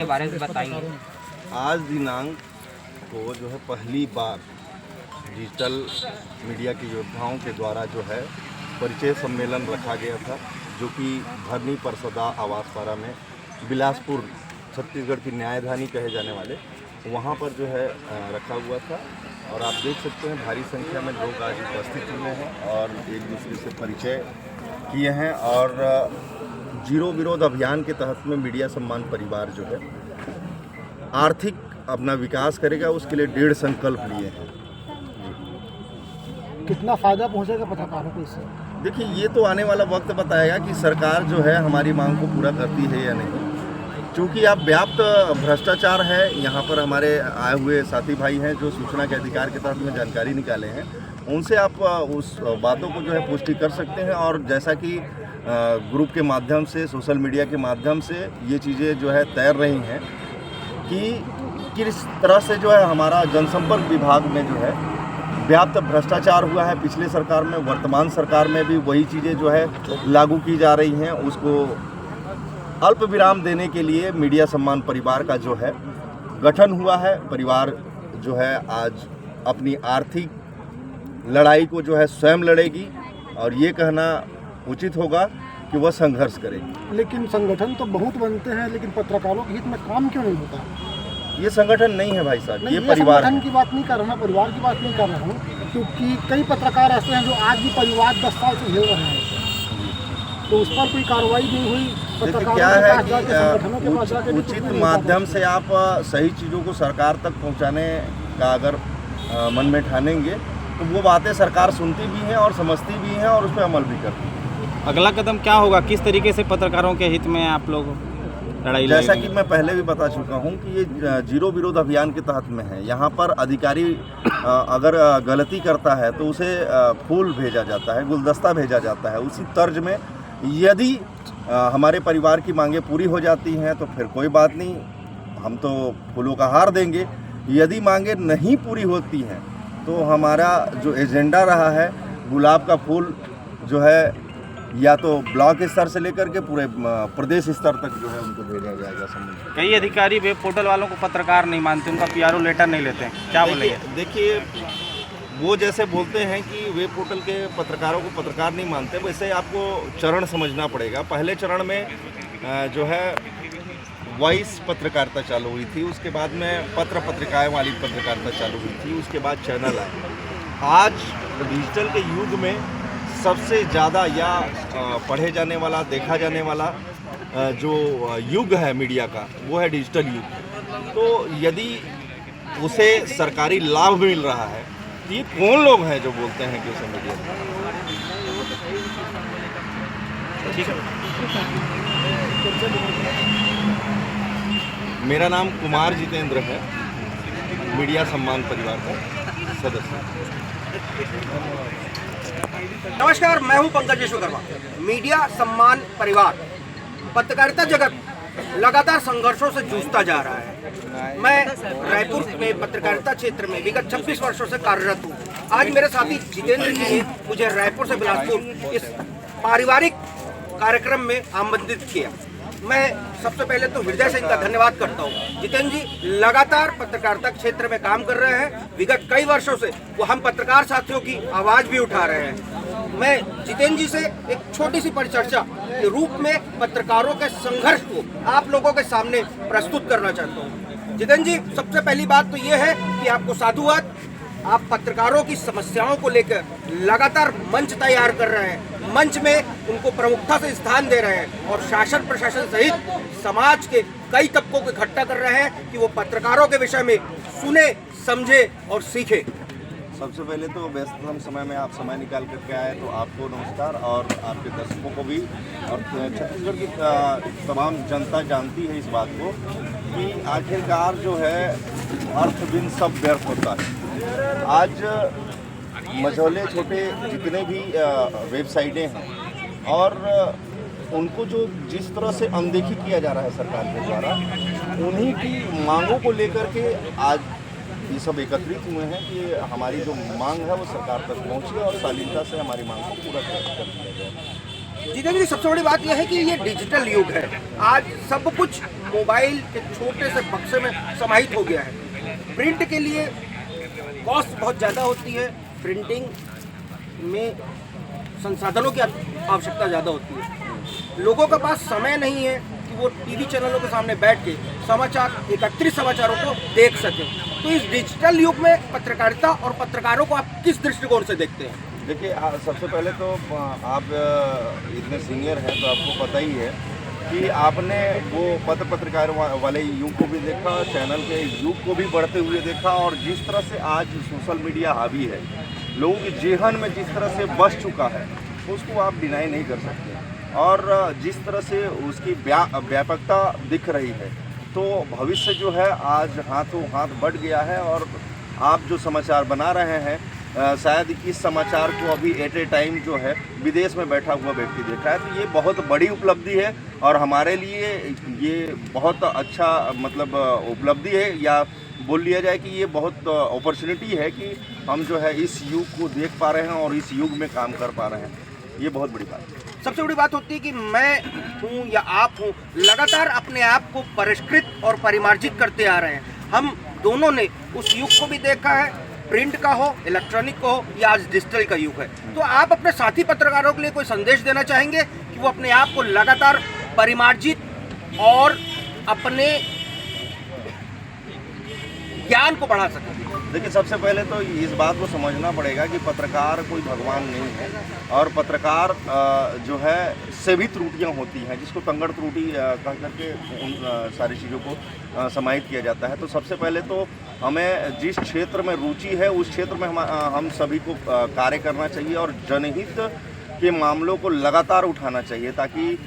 के बारे में बताइए। आज दिनांक को जो है पहली बार डिजिटल मीडिया के योद्धाओं के द्वारा जो है परिचय सम्मेलन रखा गया था, जो कि भरनी परसदा आवासपारा में बिलासपुर छत्तीसगढ़ की न्यायधानी कहे जाने वाले वहाँ पर जो है रखा हुआ था। और आप देख सकते हैं भारी संख्या में लोग आज उपस्थित हुए हैं और एक दूसरे से परिचय किए हैं। और जीरो विरोध अभियान के तहत में मीडिया सम्मान परिवार जो है आर्थिक अपना विकास करेगा, उसके लिए 1.5 संकल्प लिए हैं। कितना फ़ायदा पहुंचेगा पत्रकारों को इससे? देखिए, ये तो आने वाला वक्त बताएगा कि सरकार जो है हमारी मांग को पूरा करती है या नहीं। क्योंकि अब व्याप्त भ्रष्टाचार है, यहाँ पर हमारे आए हुए साथी भाई हैं जो सूचना के अधिकार के तहत में जानकारी निकाले हैं, उनसे आप उस बातों को जो है पुष्टि कर सकते हैं। और जैसा कि ग्रुप के माध्यम से, सोशल मीडिया के माध्यम से ये चीज़ें जो है तैर रही हैं कि किस तरह से जो है हमारा जनसंपर्क विभाग में जो है व्याप्त भ्रष्टाचार हुआ है। पिछले सरकार में, वर्तमान सरकार में भी वही चीज़ें जो है लागू की जा रही हैं। उसको अल्प विराम देने के लिए मीडिया सम्मान परिवार का जो है गठन हुआ है। परिवार जो है आज अपनी आर्थिक लड़ाई को जो है स्वयं लड़ेगी और ये कहना उचित होगा कि वह संघर्ष करेगी। लेकिन संगठन तो बहुत बनते हैं, लेकिन पत्रकारों के हित में काम क्यों नहीं होता? ये संगठन नहीं है भाई साहब, ये परिवार संगठन की बात नहीं कर रहा हूँ, परिवार की बात नहीं कर रहा हूँ, क्योंकि कई पत्रकार ऐसे हैं जो आज भी परिवार 10 साल से झेल रहे हैं, तो उस पर कोई कार्रवाई नहीं हुई। देखिए, क्या है कि उचित माध्यम से आप सही चीज़ों को सरकार तक पहुंचाने का अगर मन में ठानेंगे तो वो बातें सरकार सुनती भी है और समझती भी है और उस पर अमल भी करती है। अगला कदम क्या होगा? किस तरीके से पत्रकारों के हित में आप लोग लड़ाई लड़ेंगे? जैसा कि मैं पहले भी बता चुका हूं कि ये जीरो विरोध अभियान के तहत में है। यहाँ पर अधिकारी अगर गलती करता है तो उसे फूल भेजा जाता है, गुलदस्ता भेजा जाता है। उसी तर्ज में यदि हमारे परिवार की मांगें पूरी हो जाती हैं तो फिर कोई बात नहीं, हम तो फूलों का हार देंगे। यदि मांगें नहीं पूरी होती हैं तो हमारा जो एजेंडा रहा है, गुलाब का फूल जो है या तो ब्लॉक स्तर से लेकर के पूरे प्रदेश स्तर तक जो है उनको भेजा जाएगा। समझ कई अधिकारी वेब पोर्टल वालों को पत्रकार नहीं मानते, उनका पीआरओ लेटर नहीं लेते हैं, क्या बोलेंगे? देखिए, वो जैसे बोलते हैं कि वेब पोर्टल के पत्रकारों को पत्रकार नहीं मानते, वैसे आपको चरण समझना पड़ेगा। पहले चरण में जो है वॉइस पत्रकारिता चालू हुई थी, उसके बाद में पत्र पत्रिकाएं वाली पत्रकारिता चालू हुई थी, उसके बाद चैनल आए। आज डिजिटल के युग में सबसे ज़्यादा या पढ़े जाने वाला, देखा जाने वाला जो युग है मीडिया का, वो है डिजिटल युग। तो यदि उसे सरकारी लाभ मिल रहा है तो ये कौन लोग हैं जो बोलते हैं कि उसे मीडिया? ठीक है, मेरा नाम कुमार जितेंद्र है, मीडिया सम्मान परिवार का सदस्य। नमस्कार, मैं हूं पंकज विश्वकर्मा। मीडिया सम्मान परिवार पत्रकारिता जगत लगातार संघर्षों से जूझता जा रहा है। मैं रायपुर में पत्रकारिता क्षेत्र में विगत 26 वर्षों से कार्यरत हूं। आज मेरे साथी जितेंद्र जी ने मुझे रायपुर से बिलासपुर इस पारिवारिक कार्यक्रम में आमंत्रित किया। मैं सबसे पहले तो हृदय से इनका धन्यवाद करता हूँ। जितेंद्र जी लगातार पत्रकारिता क्षेत्र में काम कर रहे हैं। विगत कई वर्षों से वो हम पत्रकार साथियों की आवाज़ भी उठा रहे हैं। मैं जितेंद्र जी से एक छोटी सी परिचर्चा के रूप में पत्रकारों के संघर्ष को आप लोगों के सामने प्रस्तुत करना चाहता हूँ। जितेंद्र जी, सबसे पहली बात तो ये है कि आपको साधुवाद। आप पत्रकारों की समस्याओं को लेकर लगातार मंच तैयार कर रहे हैं, मंच में उनको प्रमुखता से स्थान दे रहे हैं और शासन प्रशासन सहित समाज के कई तबकों को इकट्ठा कर रहे हैं कि वो पत्रकारों के विषय में सुने, समझे और सीखे। सबसे पहले तो व्यस्ततम समय में आप समय निकाल करके आए तो आपको नमस्कार, और आपके दर्शकों को भी। और छत्तीसगढ़ की तमाम जनता जानती है इस बात को कि आखिरकार जो है अर्थ बिन सब व्यर्थ होता है। आज मझौले छोटे जितने भी वेबसाइटें हैं और उनको जो जिस तरह से अनदेखी किया जा रहा है सरकार के द्वारा, उन्हीं की मांगों को लेकर के आज ये सब एकत्रित हुए हैं कि हमारी जो मांग है वो सरकार तक पहुंचे और शालीनता से हमारी मांग को पूरा कर दिया जाए। जितेंद्र जी, सबसे बड़ी बात यह है कि ये डिजिटल युग है। आज सब कुछ मोबाइल के छोटे से बक्से में समाहित हो गया है। प्रिंट के लिए कॉस्ट बहुत ज़्यादा होती है, प्रिंटिंग में संसाधनों की आवश्यकता ज़्यादा होती है। लोगों के पास समय नहीं है कि वो टीवी चैनलों के सामने बैठ के समाचार, एकत्रित समाचारों को देख सकें। तो इस डिजिटल युग में पत्रकारिता और पत्रकारों को आप किस दृष्टिकोण से देखते हैं? देखिए, सबसे पहले तो आप इतने सीनियर हैं तो आपको पता ही है कि आपने वो पत्रकार वाले युग को भी देखा, चैनल के युग को भी बढ़ते हुए देखा, और जिस तरह से आज सोशल मीडिया हावी है, लोगों के जेहन में जिस तरह से बस चुका है, उसको आप डिनाई नहीं कर सकते। और जिस तरह से उसकी व्यापकता दिख रही है, तो भविष्य जो है आज हाथों हाथ बढ़ गया है। और आप जो समाचार बना रहे हैं, शायद इस समाचार को अभी एट ए टाइम जो है विदेश में बैठा हुआ व्यक्ति देख रहा है, तो ये बहुत बड़ी उपलब्धि है और हमारे लिए ये बहुत अच्छा मतलब उपलब्धि है, या बोल लिया जाए कि ये बहुत अपॉर्चुनिटी है कि हम जो है इस युग को देख पा रहे हैं और इस युग में काम कर पा रहे हैं। ये बहुत बड़ी बात है। सबसे बड़ी बात होती है कि मैं हूँ या आप हूँ, लगातार अपने आप को परिष्कृत और परिमार्जित करते आ रहे हैं। हम दोनों ने उस युग को भी देखा है, प्रिंट का हो, इलेक्ट्रॉनिक का हो, या आज डिजिटल का युग है। तो आप अपने साथी पत्रकारों के लिए कोई संदेश देना चाहेंगे कि वो अपने आप को लगातार परिमार्जित और अपने ज्ञान को बढ़ा सकें? देखिए, सबसे पहले तो इस बात को समझना पड़ेगा कि पत्रकार कोई भगवान नहीं है, और पत्रकार जो है से भी त्रुटियां होती हैं, जिसको तंगड़ त्रुटि कह करके उन सारी चीज़ों को समाहित किया जाता है। तो सबसे पहले तो हमें जिस क्षेत्र में रुचि है उस क्षेत्र में हम सभी को कार्य करना चाहिए और जनहित के मामलों को लगातार उठाना चाहिए, ताकि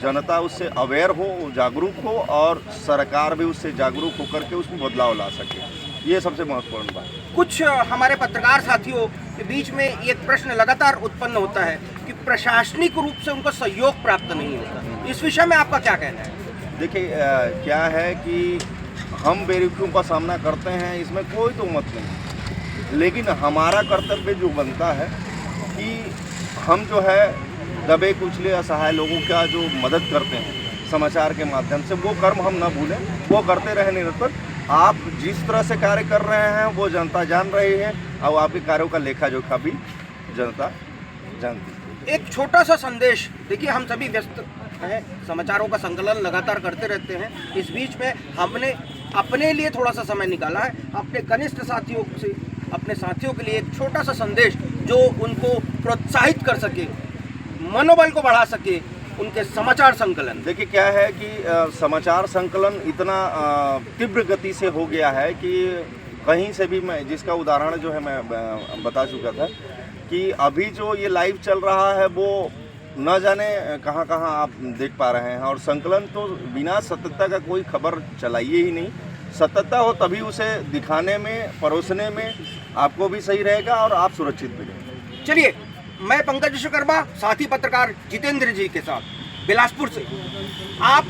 जनता उससे अवेयर हो, जागरूक हो, और सरकार भी उससे जागरूक होकर के उसमें बदलाव ला सके। ये सबसे महत्वपूर्ण बात। कुछ हमारे पत्रकार साथियों के बीच में एक प्रश्न लगातार उत्पन्न होता है कि प्रशासनिक रूप से उनको सहयोग प्राप्त नहीं होता। इस विषय में आपका क्या कहना है? देखिए, क्या है कि हम बेरुखियों का सामना करते हैं, इसमें कोई तो मत नहीं, लेकिन हमारा कर्तव्य जो बनता है कि हम जो है दबे कुचले असहाय लोगों का जो मदद करते हैं समाचार के माध्यम से, वो कर्म हम न भूलें, वो करते रहें निरंतर। आप जिस तरह से कार्य कर रहे हैं वो जनता जान रही है, और आपके कार्यों का लेखा जोखा भी जनता जानती है। एक छोटा सा संदेश, देखिए हम सभी व्यस्त हैं, समाचारों का संकलन लगातार करते रहते हैं, इस बीच में हमने अपने लिए थोड़ा सा समय निकाला है, अपने कनिष्ठ साथियों से, अपने साथियों के लिए एक छोटा सा संदेश जो उनको प्रोत्साहित कर सके, मनोबल को बढ़ा सके, उनके समाचार संकलन। देखिए, क्या है कि समाचार संकलन इतना तीव्र गति से हो गया है कि कहीं से भी, मैं जिसका उदाहरण जो है मैं बता चुका था कि अभी जो ये लाइव चल रहा है वो न जाने कहाँ कहाँ आप देख पा रहे हैं, और संकलन तो बिना सत्यता का कोई खबर चलाइए ही नहीं। सत्यता हो तभी उसे दिखाने में, परोसने में आपको भी सही रहेगा और आप सुरक्षित भी रहेंगे। चलिए, मैं पंकज विश्वकर्मा साथी पत्रकार जितेंद्र जी के साथ बिलासपुर से आप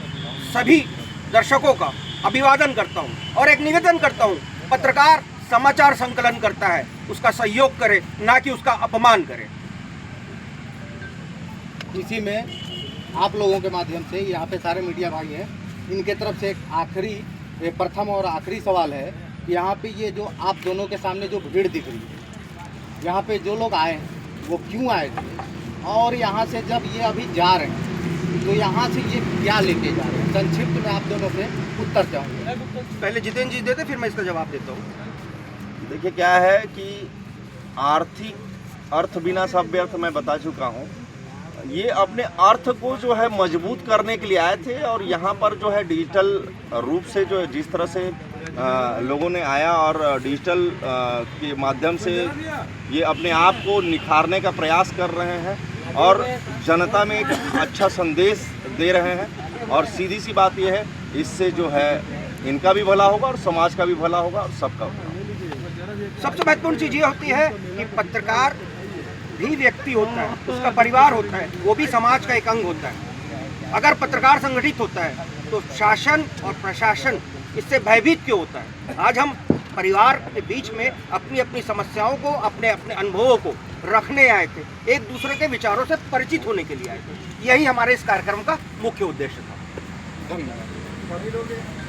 सभी दर्शकों का अभिवादन करता हूं और एक निवेदन करता हूं, पत्रकार समाचार संकलन करता है, उसका सहयोग करे, ना कि उसका अपमान करे। इसी में आप लोगों के माध्यम से, यहाँ पे सारे मीडिया भाई हैं, इनके तरफ से एक प्रथम और आखिरी सवाल है कि यहाँ पे ये जो आप दोनों के सामने जो भीड़ दिख रही है, यहाँ पे जो लोग आए हैं वो क्यों आए थे, और यहाँ से जब ये अभी जा रहे हैं तो यहाँ से ये क्या लेके जा रहे हैं? संक्षिप्त में आप दोनों से उत्तर चाहूँगा। पहले जितेंद्र जी देते, फिर मैं इसका जवाब देता हूँ। देखिए, क्या है कि आर्थिक अर्थ बिना सभ्य अर्थ मैं बता चुका हूँ। ये अपने अर्थ को जो है मजबूत करने के लिए आए थे, और यहाँ पर जो है डिजिटल रूप से जो है जिस तरह से लोगों ने आया और डिजिटल के माध्यम से ये अपने आप को निखारने का प्रयास कर रहे हैं और जनता में एक अच्छा संदेश दे रहे हैं। और सीधी सी बात ये है, इससे जो है इनका भी भला होगा और समाज का भी भला होगा और सबका भला होगा। सबसे महत्वपूर्ण चीज़ ये होती है कि पत्रकार भी व्यक्ति होता है, उसका परिवार होता है, वो भी समाज का एक अंग होता है। अगर पत्रकार संगठित होता है तो शासन और प्रशासन इससे भयभीत क्यों होता है? आज हम परिवार के बीच में अपनी अपनी समस्याओं को, अपने अपने अनुभवों को रखने आए थे, एक दूसरे के विचारों से परिचित होने के लिए आए थे। यही हमारे इस कार्यक्रम का मुख्य उद्देश्य था। धन्यवाद। शामिल हो गए।